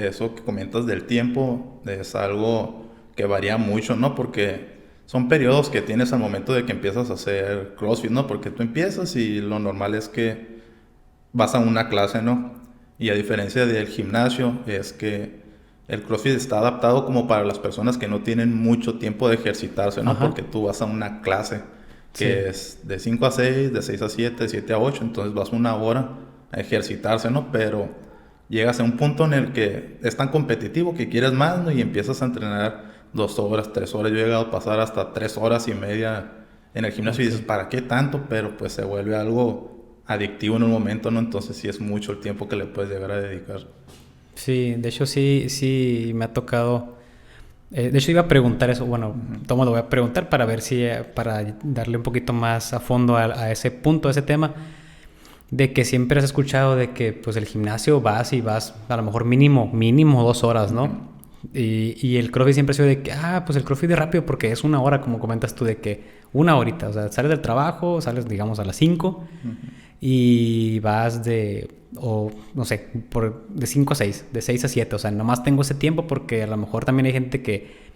eso que comentas del tiempo es algo que varía mucho, ¿no? Porque son periodos que tienes al momento de que empiezas a hacer CrossFit, ¿no? Porque tú empiezas y lo normal es que vas a una clase, ¿no? Y a diferencia del gimnasio, es que el CrossFit está adaptado como para las personas que no tienen mucho tiempo de ejercitarse, ¿no? Ajá. Porque tú vas a una clase Sí. que es de 5 a 6, de 6 a 7, de 7 a 8, entonces vas una hora a ejercitarse, ¿no? Pero llegas a un punto en el que es tan competitivo que quieres más, ¿no? Y empiezas a entrenar 2 horas, 3 horas. Yo he llegado a pasar hasta 3 horas y media en el gimnasio y Ok. dices, ¿para qué tanto? Pero pues se vuelve algo adictivo en un momento, ¿no? Entonces sí es mucho el tiempo que le puedes llegar a dedicar. Sí, de hecho sí, sí me ha tocado. De hecho iba a preguntar eso, bueno, Tomo lo voy a preguntar para ver si, para darle un poquito más a fondo a ese punto, a ese tema, de que siempre has escuchado de que pues el gimnasio vas y vas a lo mejor mínimo 2 horas, ¿no? Y el CrossFit siempre ha sido de que, pues el CrossFit es rápido porque es una hora, como comentas tú, de que una horita, o sea, sales del trabajo, sales digamos a las 5 y vas o no sé, de 5 a 6, de 6 a 7, o sea, nomás tengo ese tiempo porque a lo mejor también hay gente que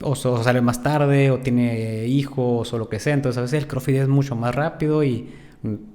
o sale más tarde o tiene hijos o lo que sea, entonces a veces el CrossFit es mucho más rápido y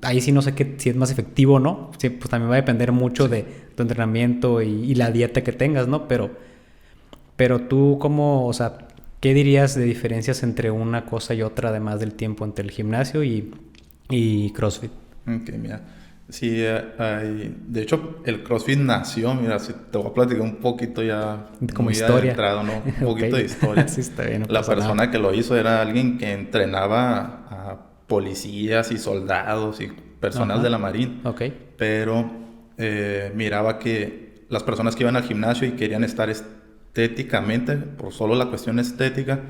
ahí sí no sé si es más efectivo o no, sí, pues también va a depender mucho Sí. de tu entrenamiento y la dieta que tengas, ¿no? Pero tú cómo, o sea, ¿qué dirías de diferencias entre una cosa y otra además del tiempo entre el gimnasio y CrossFit? Ok, mira. Sí, de hecho, el CrossFit nació, mira, si te voy a platicar un poquito ya Como muy historia. adentrado, ¿no? Un Ok, poquito de historia. sí está bien, no La pasa nada. persona que lo hizo era alguien que entrenaba a policías y soldados y personal de Ajá, la Marina, ok. pero miraba que las personas que iban al gimnasio y querían estar estéticamente, por solo la cuestión estética,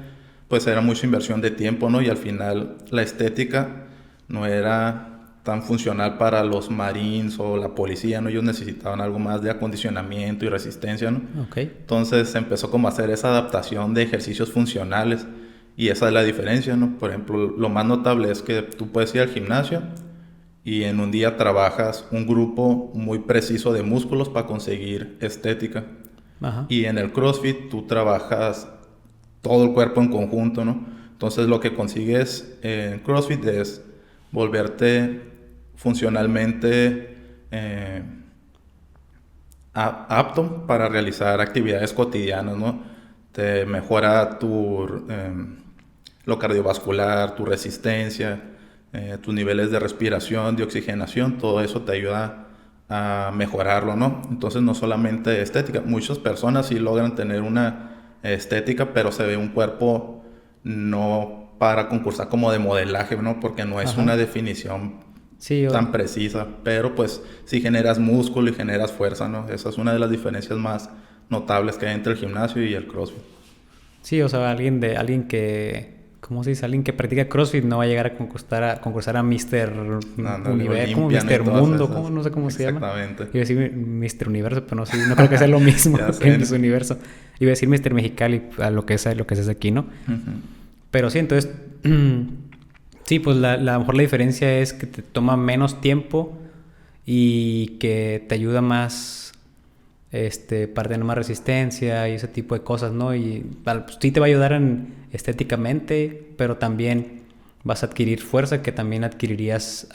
pues era mucha inversión de tiempo, ¿no? Y al final la estética no era tan funcional para los marines o la policía, ¿no? Ellos necesitaban algo más de acondicionamiento y resistencia, ¿no? Ok. Entonces se empezó como a hacer esa adaptación de ejercicios funcionales y esa es la diferencia, ¿no? Por ejemplo, lo más notable es que tú puedes ir al gimnasio y en un día trabajas un grupo muy preciso de músculos para conseguir estética. Ajá. Y en el CrossFit tú trabajas todo el cuerpo en conjunto, ¿no? Entonces lo que consigues en CrossFit es volverte funcionalmente apto para realizar actividades cotidianas, ¿no? Te mejora lo cardiovascular, tu resistencia, tus niveles de respiración, de oxigenación, todo eso te ayuda a mejorarlo, ¿no? Entonces no solamente estética, muchas personas sí logran tener una estética, pero se ve un cuerpo no para concursar como de modelaje, ¿no? Porque no es Ajá. una definición Sí, tan precisa, pero pues si generas músculo y generas fuerza, ¿no? Esa es una de las diferencias más notables que hay entre el gimnasio y el CrossFit. sí, o sea, alguien que, ¿cómo se dice? Alguien que practica CrossFit no va a llegar a concursar a Mr. Ándale, Universo, como Olympian y Mr. todas Mundo, esas. como no sé cómo se llama. Exactamente. Iba a decir Mr. Universo, pero no, sí, no creo que sea lo mismo Ya que sé, ¿no? Miss Universo. Iba a decir Mr. Mexicali, a lo que es aquí, ¿no? Pero sí, entonces, sí, pues la mejor la diferencia es que te toma menos tiempo y que te ayuda más para tener más resistencia y ese tipo de cosas, ¿no? Y pues, sí te va a ayudar estéticamente, pero también vas a adquirir fuerza que también adquirirías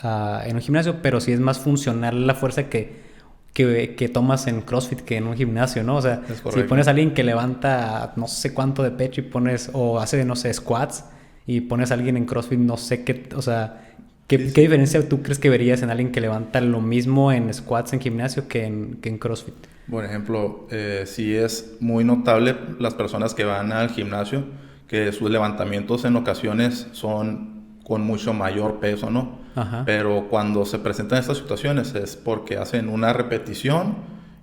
en un gimnasio, pero sí es más funcional la fuerza que tomas en CrossFit que en un gimnasio, ¿no? O sea, Es si correcto. pones a alguien que levanta no sé cuánto de pecho y o hace, no sé, squats y pones a alguien en CrossFit, no sé qué, o sea, Sí, ¿qué sí. diferencia tú crees que verías en alguien que levanta lo mismo en squats en gimnasio que en CrossFit? Por ejemplo, sí es muy notable las personas que van al gimnasio, que sus levantamientos en ocasiones son con mucho mayor peso, ¿no? Ajá. Pero cuando se presentan estas situaciones es porque hacen una repetición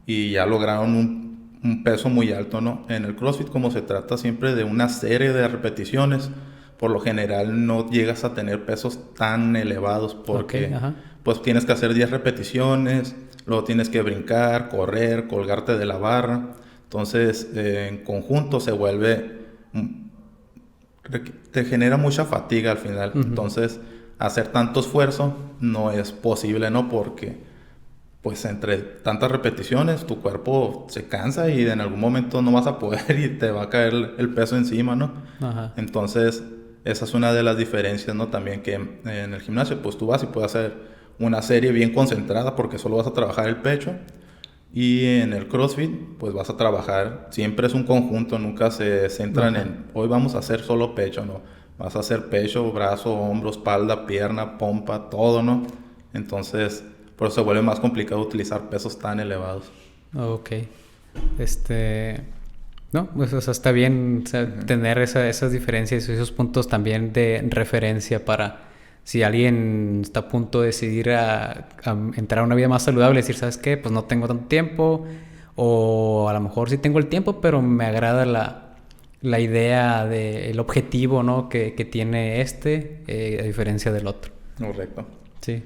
y ya lograron un peso muy alto, ¿no? En el CrossFit, como se trata siempre de una serie de repeticiones, por lo general no llegas a tener pesos tan elevados Ok, porque ajá. pues tienes que hacer 10 repeticiones, luego tienes que brincar, correr, colgarte de la barra. Entonces, en conjunto se vuelve, te genera mucha fatiga al final. Ujú. Entonces, hacer tanto esfuerzo no es posible, ¿no? Porque pues entre tantas repeticiones tu cuerpo se cansa y en algún momento no vas a poder y te va a caer el peso encima, ¿no? Ajá. Entonces, esa es una de las diferencias, ¿no? También que en el gimnasio, pues tú vas y puedes hacer una serie bien concentrada porque solo vas a trabajar el pecho. Y en el CrossFit, pues vas a trabajar, siempre es un conjunto, nunca se centran Ajá. en, hoy vamos a hacer solo pecho, ¿no? Vas a hacer pecho, brazo, hombro, espalda, pierna, pompa, todo, ¿no? Entonces, por eso se vuelve más complicado utilizar pesos tan elevados. Ok. Este... No, pues o sea, está bien, o sea, tener esas diferencias y esos puntos también de referencia para si alguien está a punto de decidir a entrar a una vida más saludable, decir, ¿sabes qué? Pues no tengo tanto tiempo, o a lo mejor sí tengo el tiempo, pero me agrada la idea de el objetivo, ¿no? que tiene a diferencia del otro. Correcto. Sí.